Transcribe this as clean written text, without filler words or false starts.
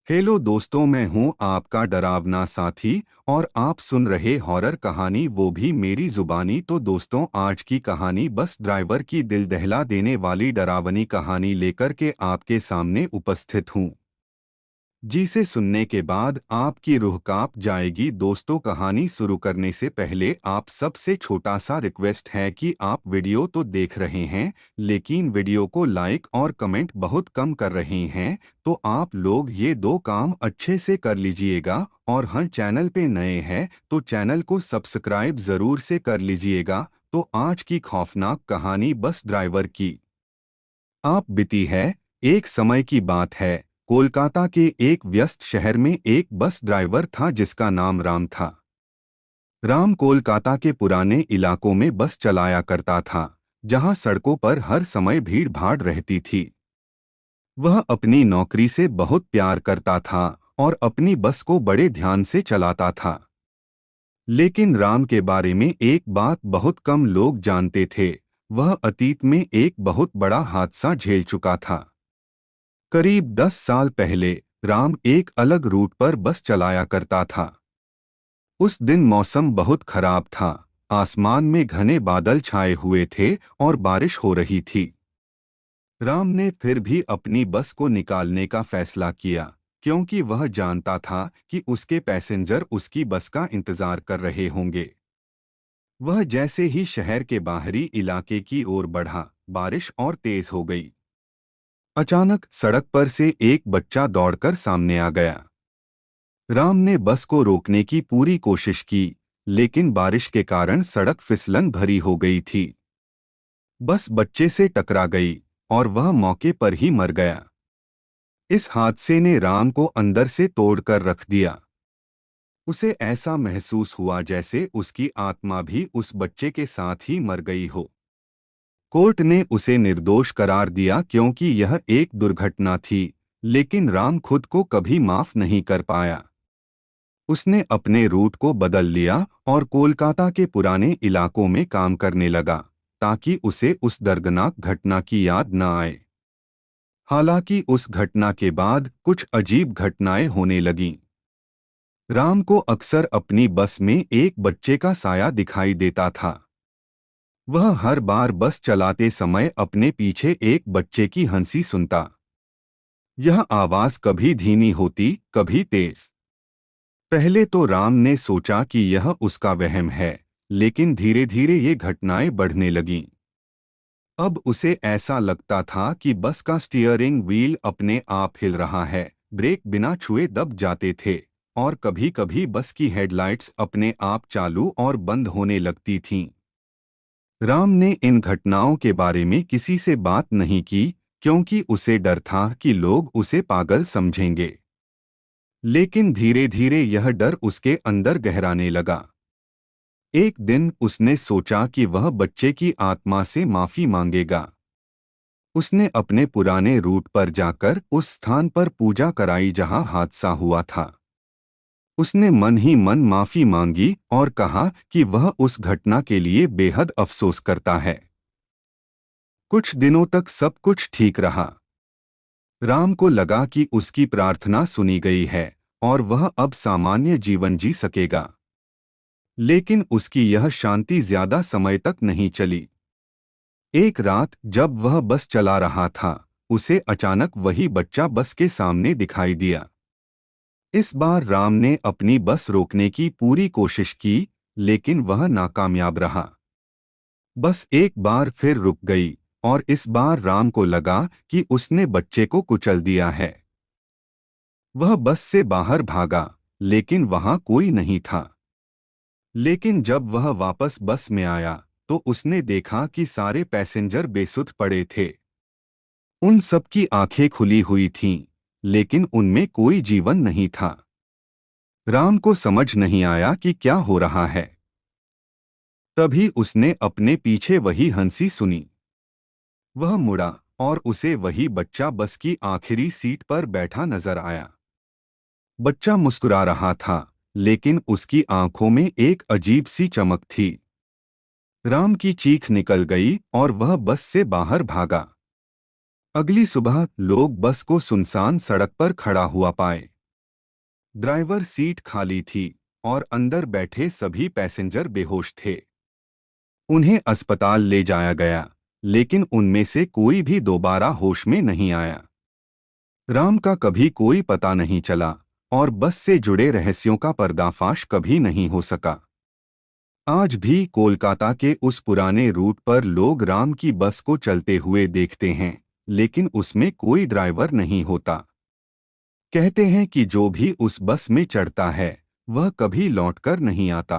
Hello दोस्तों, मैं हूं आपका डरावना साथी और आप सुन रहे हॉरर कहानी, वो भी मेरी जुबानी। तो दोस्तों, आज की कहानी बस ड्राइवर की दिल दहला देने वाली डरावनी कहानी लेकर के आपके सामने उपस्थित हूं, जिसे सुनने के बाद आपकी रूह कांप जाएगी। दोस्तों, कहानी शुरू करने से पहले आप सबसे छोटा सा रिक्वेस्ट है कि आप वीडियो तो देख रहे हैं, लेकिन वीडियो को लाइक और कमेंट बहुत कम कर रहे हैं। तो आप लोग ये दो काम अच्छे से कर लीजिएगा, और हाँ, चैनल पे नए हैं तो चैनल को सब्सक्राइब जरूर से कर लीजिएगा। तो आज की खौफनाक कहानी बस ड्राइवर की आप बीती है। एक समय की बात है, कोलकाता के एक व्यस्त शहर में एक बस ड्राइवर था जिसका नाम राम था। राम कोलकाता के पुराने इलाकों में बस चलाया करता था, जहां सड़कों पर हर समय भीड़ भाड़ रहती थी। वह अपनी नौकरी से बहुत प्यार करता था और अपनी बस को बड़े ध्यान से चलाता था। लेकिन राम के बारे में एक बात बहुत कम लोग जानते थे। वह अतीत में एक बहुत बड़ा हादसा झेल चुका था। करीब 10 साल पहले राम एक अलग रूट पर बस चलाया करता था। उस दिन मौसम बहुत खराब था। आसमान में घने बादल छाए हुए थे और बारिश हो रही थी। राम ने फिर भी अपनी बस को निकालने का फैसला किया, क्योंकि वह जानता था कि उसके पैसेंजर उसकी बस का इंतजार कर रहे होंगे। वह जैसे ही शहर के बाहरी इलाके की ओर बढ़ा, बारिश और तेज हो गई। अचानक सड़क पर से एक बच्चा दौड़कर सामने आ गया। राम ने बस को रोकने की पूरी कोशिश की, लेकिन बारिश के कारण सड़क फिसलन भरी हो गई थी। बस बच्चे से टकरा गई और वह मौके पर ही मर गया। इस हादसे ने राम को अंदर से तोड़कर रख दिया। उसे ऐसा महसूस हुआ जैसे उसकी आत्मा भी उस बच्चे के साथ ही मर गई हो। कोर्ट ने उसे निर्दोष करार दिया क्योंकि यह एक दुर्घटना थी, लेकिन राम खुद को कभी माफ नहीं कर पाया। उसने अपने रूट को बदल लिया और कोलकाता के पुराने इलाकों में काम करने लगा, ताकि उसे उस दर्दनाक घटना की याद न आए। हालांकि उस घटना के बाद कुछ अजीब घटनाएं होने लगीं। राम को अक्सर अपनी बस में एक बच्चे का साया दिखाई देता था। वह हर बार बस चलाते समय अपने पीछे एक बच्चे की हंसी सुनता। यह आवाज कभी धीमी होती, कभी तेज। पहले तो राम ने सोचा कि यह उसका वहम है, लेकिन धीरे धीरे ये घटनाएं बढ़ने लगीं। अब उसे ऐसा लगता था कि बस का स्टीयरिंग व्हील अपने आप हिल रहा है, ब्रेक बिना छुए दब जाते थे, और कभी कभी बस की हेडलाइट्स अपने आप चालू और बंद होने लगती थीं। राम ने इन घटनाओं के बारे में किसी से बात नहीं की, क्योंकि उसे डर था कि लोग उसे पागल समझेंगे। लेकिन धीरे धीरे यह डर उसके अंदर गहराने लगा। एक दिन उसने सोचा कि वह बच्चे की आत्मा से माफी मांगेगा। उसने अपने पुराने रूट पर जाकर उस स्थान पर पूजा कराई जहां हादसा हुआ था। उसने मन ही मन माफी मांगी और कहा कि वह उस घटना के लिए बेहद अफसोस करता है। कुछ दिनों तक सब कुछ ठीक रहा। राम को लगा कि उसकी प्रार्थना सुनी गई है और वह अब सामान्य जीवन जी सकेगा। लेकिन उसकी यह शांति ज्यादा समय तक नहीं चली। एक रात जब वह बस चला रहा था, उसे अचानक वही बच्चा बस के सामने दिखाई दिया। इस बार राम ने अपनी बस रोकने की पूरी कोशिश की, लेकिन वह नाकामयाब रहा। बस एक बार फिर रुक गई, और इस बार राम को लगा कि उसने बच्चे को कुचल दिया है। वह बस से बाहर भागा, लेकिन वहां कोई नहीं था। लेकिन जब वह वापस बस में आया, तो उसने देखा कि सारे पैसेंजर बेसुध पड़े थे। उन सबकी आंखें खुली हुई थीं, लेकिन उनमें कोई जीवन नहीं था। राम को समझ नहीं आया कि क्या हो रहा है। तभी उसने अपने पीछे वही हंसी सुनी। वह मुड़ा और उसे वही बच्चा बस की आखिरी सीट पर बैठा नजर आया। बच्चा मुस्कुरा रहा था, लेकिन उसकी आंखों में एक अजीब सी चमक थी। राम की चीख निकल गई और वह बस से बाहर भागा। अगली सुबह लोग बस को सुनसान सड़क पर खड़ा हुआ पाए। ड्राइवर सीट खाली थी और अंदर बैठे सभी पैसेंजर बेहोश थे। उन्हें अस्पताल ले जाया गया, लेकिन उनमें से कोई भी दोबारा होश में नहीं आया। राम का कभी कोई पता नहीं चला और बस से जुड़े रहस्यों का पर्दाफाश कभी नहीं हो सका। आज भी कोलकाता के उस पुराने रूट पर लोग राम की बस को चलते हुए देखते हैं, लेकिन उसमें कोई ड्राइवर नहीं होता। कहते हैं कि जो भी उस बस में चढ़ता है वह कभी लौटकर नहीं आता।